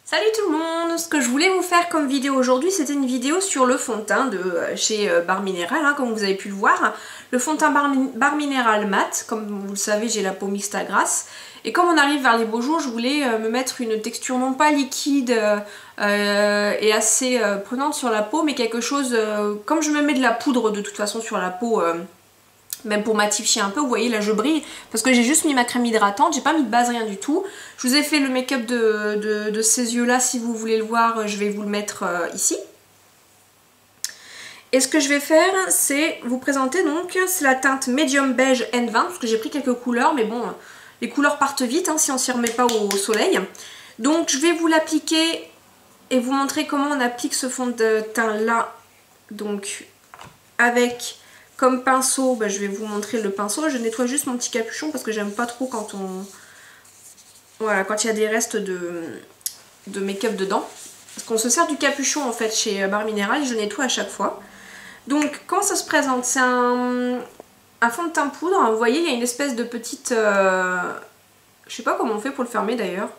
Salut tout le monde! Ce que je voulais vous faire comme vidéo aujourd'hui, c'était une vidéo sur le fond de teint de chez Bar Minéral, comme vous avez pu le voir. Le fond de teint Bar Minéral mat, comme vous le savez, j'ai la peau mixte à grasse. Et comme on arrive vers les beaux jours, je voulais me mettre une texture non pas liquide et assez prenante sur la peau, mais quelque chose, comme je me mets de la poudre de toute façon sur la peau, même pour matifier un peu, vous voyez là je brille parce que j'ai juste mis ma crème hydratante, j'ai pas mis de base, rien du tout. Je vous ai fait le make-up de ces yeux là, si vous voulez le voir je vais vous le mettre ici. Et ce que je vais faire c'est vous présenter donc, c'est la teinte Medium Beige N20 parce que j'ai pris quelques couleurs mais bon les couleurs partent vite si on s'y remet pas au soleil. Donc je vais vous l'appliquer et vous montrer comment on applique ce fond de teint là, donc avec comme pinceau, je vais vous montrer le pinceau. Je nettoie juste mon petit capuchon parce que j'aime pas trop quand on... Voilà, quand il y a des restes de make-up dedans. Parce qu'on se sert du capuchon en fait chez Bar Minéral et je nettoie à chaque fois. Donc comment ça se présente? C'est un fond de teint poudre. Vous voyez, il y a une espèce de petite... je sais pas comment on fait pour le fermer d'ailleurs.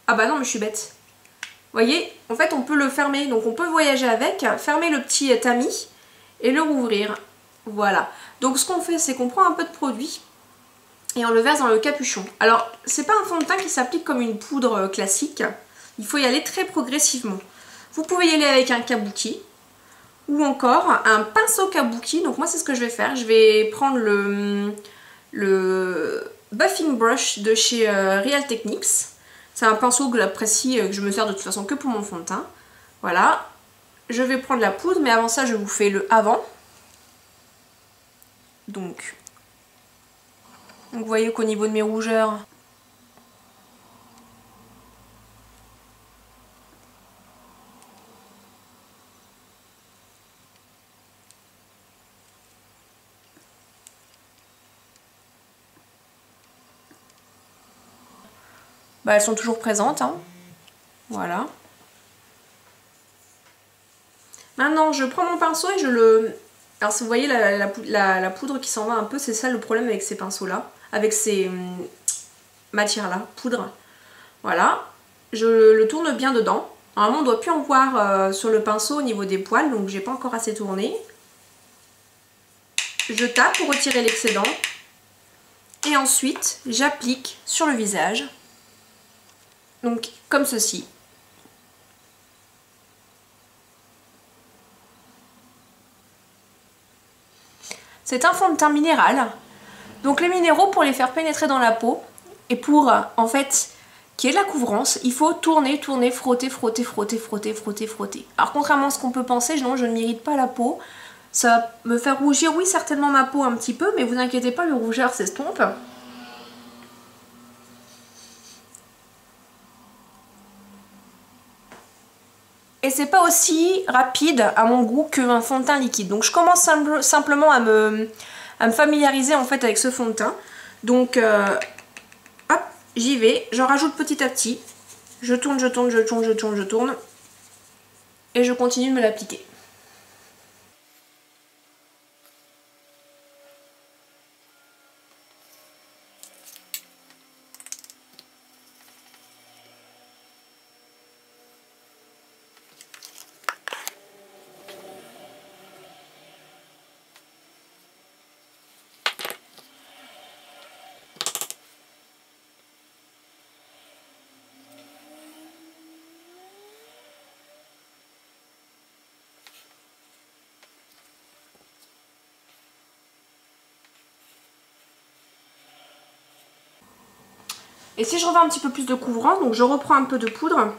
Ah bah non, mais je suis bête. Vous voyez, en fait on peut le fermer. Donc on peut voyager avec, fermer le petit tamis et le rouvrir. Voilà, donc ce qu'on fait c'est qu'on prend un peu de produit et on le verse dans le capuchon. Alors c'est pas un fond de teint qui s'applique comme une poudre classique, il faut y aller très progressivement. Vous pouvez y aller avec un kabuki ou encore un pinceau kabuki. Donc moi c'est ce que je vais faire, je vais prendre le buffing brush de chez Real Techniques. C'est un pinceau que j'apprécie, que je me sers de toute façon que pour mon fond de teint. Voilà, je vais prendre la poudre mais avant ça je vous fais le avant. Donc vous voyez qu'au niveau de mes rougeurs, elles sont toujours présentes. Voilà. Maintenant je prends mon pinceau et je le... Alors vous voyez la poudre qui s'en va un peu, c'est ça le problème avec ces pinceaux là, avec ces matières là, poudre. Voilà, je le tourne bien dedans. Normalement on ne doit plus en voir sur le pinceau au niveau des poils, donc j'ai pas encore assez tourné. Je tape pour retirer l'excédent. Et ensuite j'applique sur le visage. Donc comme ceci. C'est un fond de teint minéral, donc les minéraux pour les faire pénétrer dans la peau et pour en fait qu'il y ait de la couvrance, il faut tourner, tourner, frotter, frotter, frotter, frotter, frotter, frotter. Alors contrairement à ce qu'on peut penser, non, je ne m'irrite pas la peau, ça va me faire rougir, oui certainement ma peau un petit peu, mais vous inquiétez pas, le rougeur s'estompe. Et c'est pas aussi rapide à mon goût qu'un fond de teint liquide. Donc je commence simplement à me familiariser en fait avec ce fond de teint. Donc hop, j'y vais, j'en rajoute petit à petit. Je tourne, je tourne, je tourne, je tourne, je tourne. Et je continue de me l'appliquer. Et si je veux un petit peu plus de couvrance, donc je reprends un peu de poudre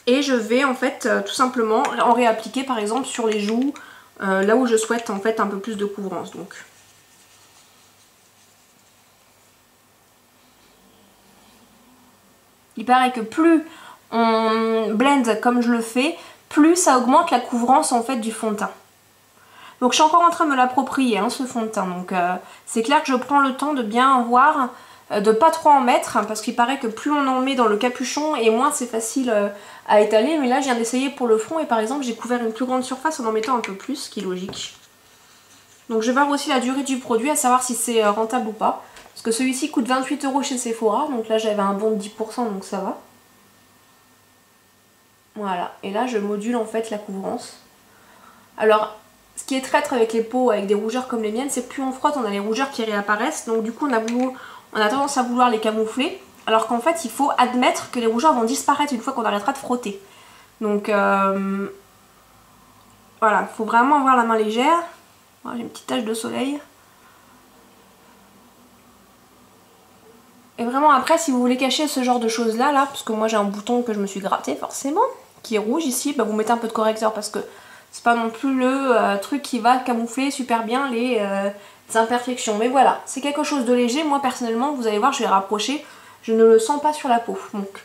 et je vais en fait tout simplement en réappliquer par exemple sur les joues, là où je souhaite en fait un peu plus de couvrance. Donc il paraît que plus on blend comme je le fais, plus ça augmente la couvrance en fait du fond de teint. Donc je suis encore en train de me l'approprier ce fond de teint, donc c'est clair que je prends le temps de bien voir, de pas trop en mettre, parce qu'il paraît que plus on en met dans le capuchon et moins c'est facile à étaler, mais là je viens d'essayer pour le front et par exemple j'ai couvert une plus grande surface en mettant un peu plus, ce qui est logique. Donc je vais voir aussi la durée du produit, à savoir si c'est rentable ou pas, parce que celui-ci coûte 28 € chez Sephora, donc là j'avais un bon de 10%, donc ça va. Voilà, et là je module en fait la couvrance. Alors, ce qui est traître avec les peaux avec des rougeurs comme les miennes, c'est que plus on frotte, on a les rougeurs qui réapparaissent. Donc du coup, on a tendance à vouloir les camoufler. Alors qu'en fait, il faut admettre que les rougeurs vont disparaître une fois qu'on arrêtera de frotter. Donc voilà, il faut vraiment avoir la main légère. J'ai une petite tache de soleil. Et vraiment après, si vous voulez cacher ce genre de choses là, parce que moi j'ai un bouton que je me suis gratté forcément, qui est rouge ici, bah vous mettez un peu de correcteur parce que c'est pas non plus le truc qui va camoufler super bien les imperfections. Mais voilà, c'est quelque chose de léger. Moi personnellement, vous allez voir, je vais rapprocher, je ne le sens pas sur la peau. Donc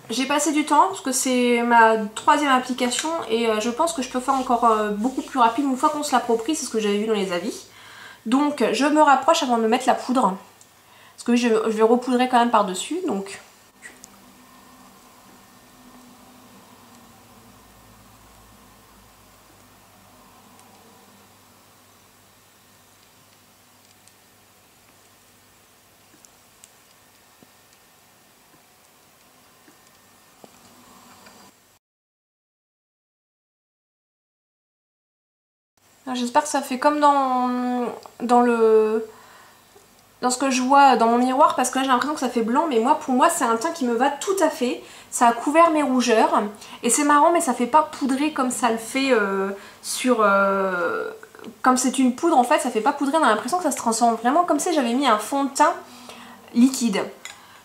j'ai passé du temps parce que c'est ma 3e application et je pense que je peux faire encore beaucoup plus rapide une fois qu'on se l'approprie, c'est ce que j'avais vu dans les avis. Donc je me rapproche avant de me mettre la poudre. Parce que je vais repoudrer quand même par-dessus, donc... J'espère que ça fait comme dans ce que je vois dans mon miroir, parce que là j'ai l'impression que ça fait blanc, mais moi pour moi c'est un teint qui me va tout à fait. Ça a couvert mes rougeurs et c'est marrant, mais ça fait pas poudrer comme ça le fait comme c'est une poudre en fait, ça fait pas poudrer, on a l'impression que ça se transforme vraiment comme si j'avais mis un fond de teint liquide.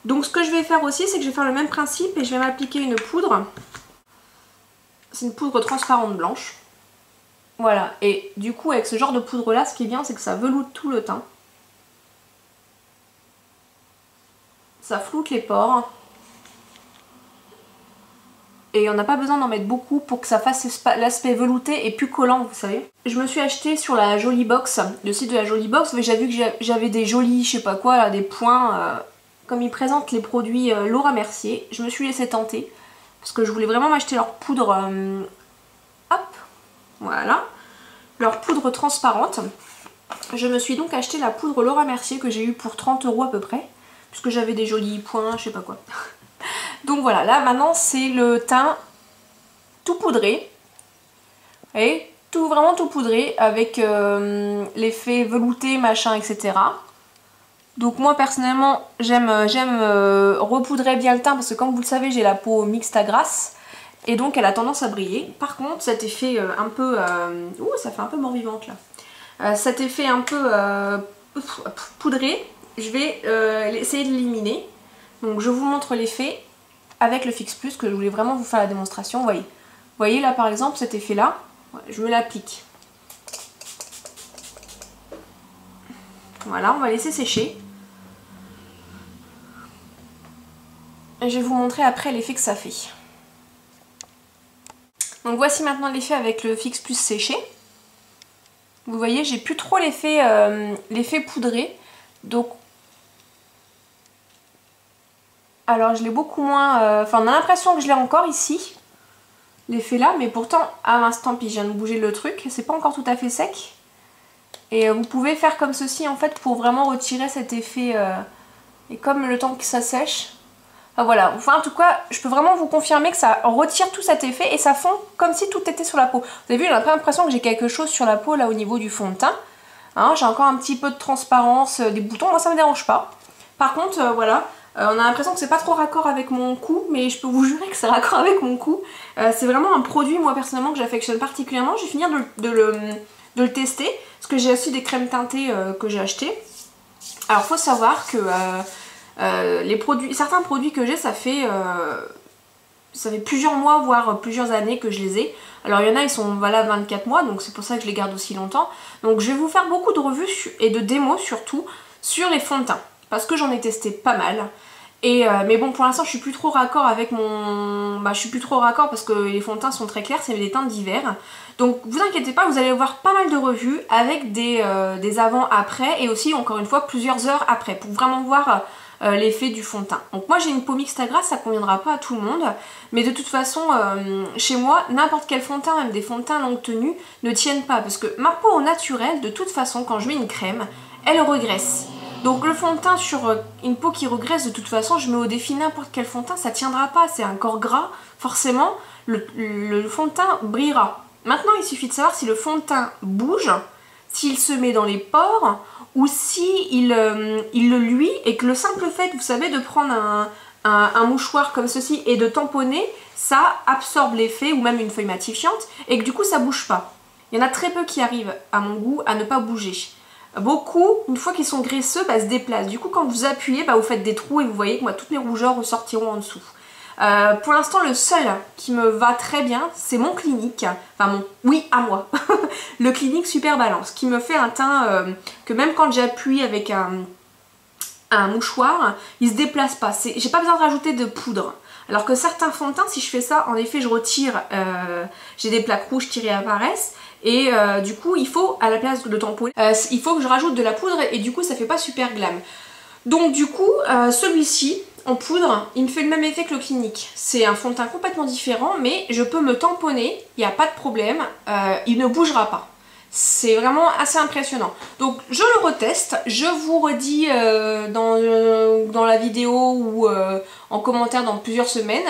Donc ce que je vais faire aussi, c'est que je vais faire le même principe et je vais m'appliquer une poudre. C'est une poudre transparente blanche. Voilà, et du coup avec ce genre de poudre là, ce qui est bien c'est que ça veloute tout le teint. Ça floute les pores. Et on n'a pas besoin d'en mettre beaucoup pour que ça fasse l'aspect velouté et plus collant, vous savez. Je me suis acheté sur la Jolie Box, le site de la Jolie Box, mais j'ai vu que j'avais des jolis, je sais pas quoi, là, des points, comme ils présentent les produits Laura Mercier. Je me suis laissé tenter, parce que je voulais vraiment m'acheter leur poudre, hop, voilà, leur poudre transparente. Je me suis donc acheté la poudre Laura Mercier que j'ai eu pour 30 € à peu près, puisque j'avais des jolis points, je sais pas quoi. Donc voilà, là maintenant c'est le teint tout poudré. Vous voyez, vraiment tout poudré avec l'effet velouté, machin, etc. Donc moi personnellement j'aime repoudrer bien le teint parce que comme vous le savez j'ai la peau mixte à grasse. Et donc elle a tendance à briller. Par contre cet effet un peu... ouh, ça fait un peu mort-vivante là. Cet effet un peu poudré, je vais essayer de l'éliminer. Donc je vous montre l'effet avec le Fix Plus que je voulais vraiment vous faire la démonstration. Vous voyez là par exemple cet effet là, je me l'applique. Voilà, on va laisser sécher. Et je vais vous montrer après l'effet que ça fait. Donc voici maintenant l'effet avec le Fix Plus séché. Vous voyez, j'ai plus trop l'effet poudré. Donc, alors je l'ai beaucoup moins... Enfin, on a l'impression que je l'ai encore ici, l'effet là. Mais pourtant, à l'instant, puis je viens de bouger le truc, c'est pas encore tout à fait sec. Et vous pouvez faire comme ceci en fait pour vraiment retirer cet effet. Et comme le temps que ça sèche... Enfin, voilà, enfin en tout cas, je peux vraiment vous confirmer que ça retire tout cet effet et ça fond comme si tout était sur la peau. Vous avez vu, j'ai un peu l'impression que j'ai quelque chose sur la peau là au niveau du fond de teint. Hein, j'ai encore un petit peu de transparence, des boutons, moi ça me dérange pas. Par contre, voilà, on a l'impression que c'est pas trop raccord avec mon cou, mais je peux vous jurer que c'est raccord avec mon cou. C'est vraiment un produit, moi personnellement, que j'affectionne particulièrement. Je vais finir de le tester, parce que j'ai aussi des crèmes teintées que j'ai achetées. Alors faut savoir que... certains produits que j'ai, ça fait plusieurs mois, voire plusieurs années que je les ai. Alors il y en a, ils sont valables 24 mois, donc c'est pour ça que je les garde aussi longtemps. Donc je vais vous faire beaucoup de revues et de démos surtout sur les fonds de teint, parce que j'en ai testé pas mal. Mais bon, pour l'instant je suis plus trop raccord avec mon... je suis plus trop raccord parce que les fonds de teint sont très clairs, c'est des teints d'hiver. Donc vous inquiétez pas, vous allez voir pas mal de revues avec des avant-après et aussi encore une fois plusieurs heures après pour vraiment voir... l'effet du fond de teint. Donc moi j'ai une peau mixte à grasse, ça conviendra pas à tout le monde, mais de toute façon chez moi n'importe quel fond de teint, même des fonds de teint longue tenue, ne tiennent pas parce que ma peau au naturel, de toute façon quand je mets une crème, elle regraisse. Donc le fond de teint sur une peau qui regraisse, de toute façon, je mets au défi n'importe quel fond de teint, ça tiendra pas, c'est un corps gras, forcément le fond de teint brillera. Maintenant il suffit de savoir si le fond de teint bouge, s'il se met dans les pores, ou si il le luit, et que le simple fait, vous savez, de prendre un mouchoir comme ceci et de tamponner, ça absorbe l'effet, ou même une feuille matifiante, et que du coup ça bouge pas. Il y en a très peu qui arrivent, à mon goût, à ne pas bouger. Beaucoup, une fois qu'ils sont graisseux, se déplacent. Du coup, quand vous appuyez, vous faites des trous et vous voyez que moi, toutes les rougeurs ressortiront en dessous. Pour l'instant, le seul qui me va très bien, c'est mon Clinique. Enfin, oui, à moi. Le Clinique Super Balance, qui me fait un teint que même quand j'appuie avec un mouchoir, il se déplace pas. J'ai pas besoin de rajouter de poudre. Alors que certains fonds de teint, si je fais ça, en effet, je retire, j'ai des plaques rouges qui réapparaissent. Et du coup, il faut, à la place de tamponner, il faut que je rajoute de la poudre et du coup, ça fait pas super glam. Donc du coup, celui-ci, en poudre, il me fait le même effet que le Clinique. C'est un fond de teint complètement différent, mais je peux me tamponner, il n'y a pas de problème, il ne bougera pas. C'est vraiment assez impressionnant. Donc je le reteste, je vous redis dans la vidéo ou en commentaire dans plusieurs semaines,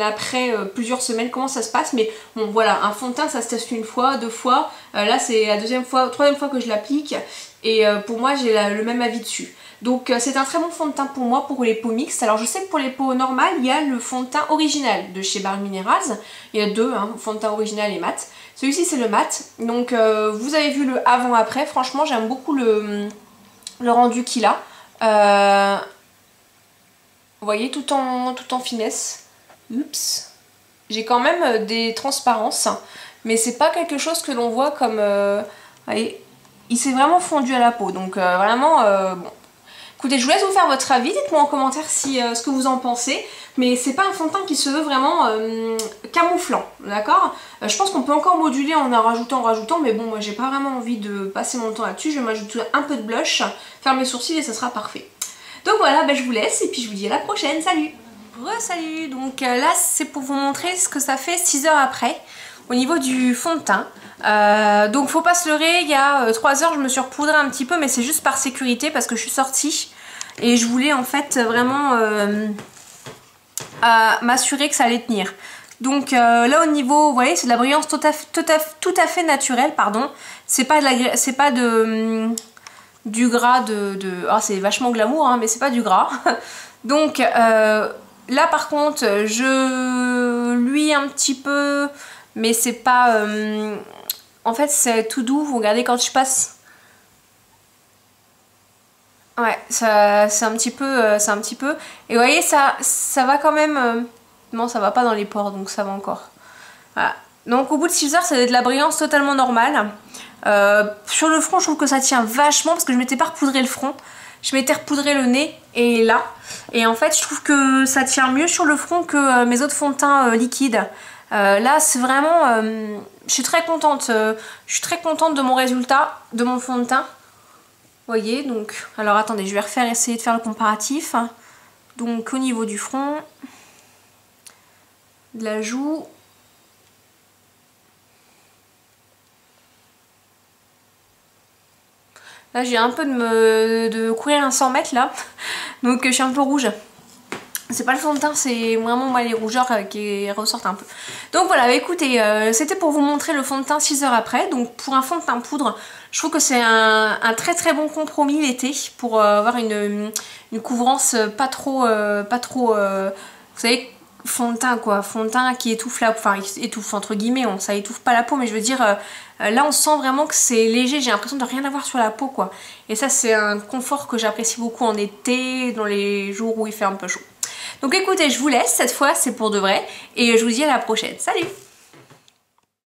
après plusieurs semaines comment ça se passe. Mais bon voilà, un fond de teint ça se teste une fois, deux fois, là c'est la troisième fois que je l'applique et pour moi j'ai le même avis dessus. Donc c'est un très bon fond de teint pour moi pour les peaux mixtes. Alors je sais que pour les peaux normales, il y a le fond de teint original de chez Bare Minerals. Il y a deux, fond de teint original et mat. Celui-ci c'est le mat. Donc vous avez vu le avant-après. Franchement j'aime beaucoup le rendu qu'il a. Vous voyez, tout en finesse. Oups. J'ai quand même des transparences. Mais c'est pas quelque chose que l'on voit comme... voyez, il s'est vraiment fondu à la peau. Donc vraiment... bon. Écoutez, je vous laisse vous faire votre avis, dites-moi en commentaire ce que vous en pensez, mais c'est pas un fond de teint qui se veut vraiment camouflant, d'accord? Je pense qu'on peut encore moduler en rajoutant, mais bon, moi j'ai pas vraiment envie de passer mon temps là-dessus, je vais m'ajouter un peu de blush, faire mes sourcils et ça sera parfait. Donc voilà, je vous laisse et puis je vous dis à la prochaine, salut! Salut! Donc là c'est pour vous montrer ce que ça fait 6 heures après, au niveau du fond de teint. Donc faut pas se leurrer, il y a 3 heures je me suis repoudrée un petit peu, mais c'est juste par sécurité parce que je suis sortie et je voulais en fait vraiment m'assurer que ça allait tenir. Donc là au niveau, vous voyez, c'est de la brillance tout à fait naturelle, pardon. C'est pas du gras oh, c'est vachement glamour, mais c'est pas du gras. Donc là par contre je luis un petit peu, mais c'est pas... en fait c'est tout doux, vous regardez quand je passe. Ouais, c'est un petit peu, Et vous voyez, ça va quand même... non, ça va pas dans les pores, donc ça va encore. Voilà. Donc au bout de 6 heures, c'est de la brillance totalement normale. Sur le front, je trouve que ça tient vachement, parce que je m'étais pas repoudré le front. Je m'étais repoudré le nez et là. Et en fait, je trouve que ça tient mieux sur le front que mes autres fonds de teint liquides. Là, c'est vraiment... je suis très contente. Je suis très contente de mon résultat, de mon fond de teint. Vous voyez, donc... alors attendez, je vais essayer de faire le comparatif. Donc au niveau du front, de la joue... là, j'ai un peu de courir un 100 mètres là. Donc je suis un peu rouge. C'est pas le fond de teint, c'est vraiment moi les rougeurs qui ressortent un peu. Donc voilà, écoutez, c'était pour vous montrer le fond de teint 6 heures après. Donc pour un fond de teint poudre, je trouve que c'est un très bon compromis l'été pour avoir une couvrance pas trop vous savez, fond de teint quoi, fond de teint qui étouffe enfin étouffe entre guillemets, ça étouffe pas la peau, mais je veux dire là on sent vraiment que c'est léger, j'ai l'impression de rien avoir sur la peau quoi. Et ça c'est un confort que j'apprécie beaucoup en été, dans les jours où il fait un peu chaud. Donc écoutez, je vous laisse, cette fois c'est pour de vrai, et je vous dis à la prochaine. Salut!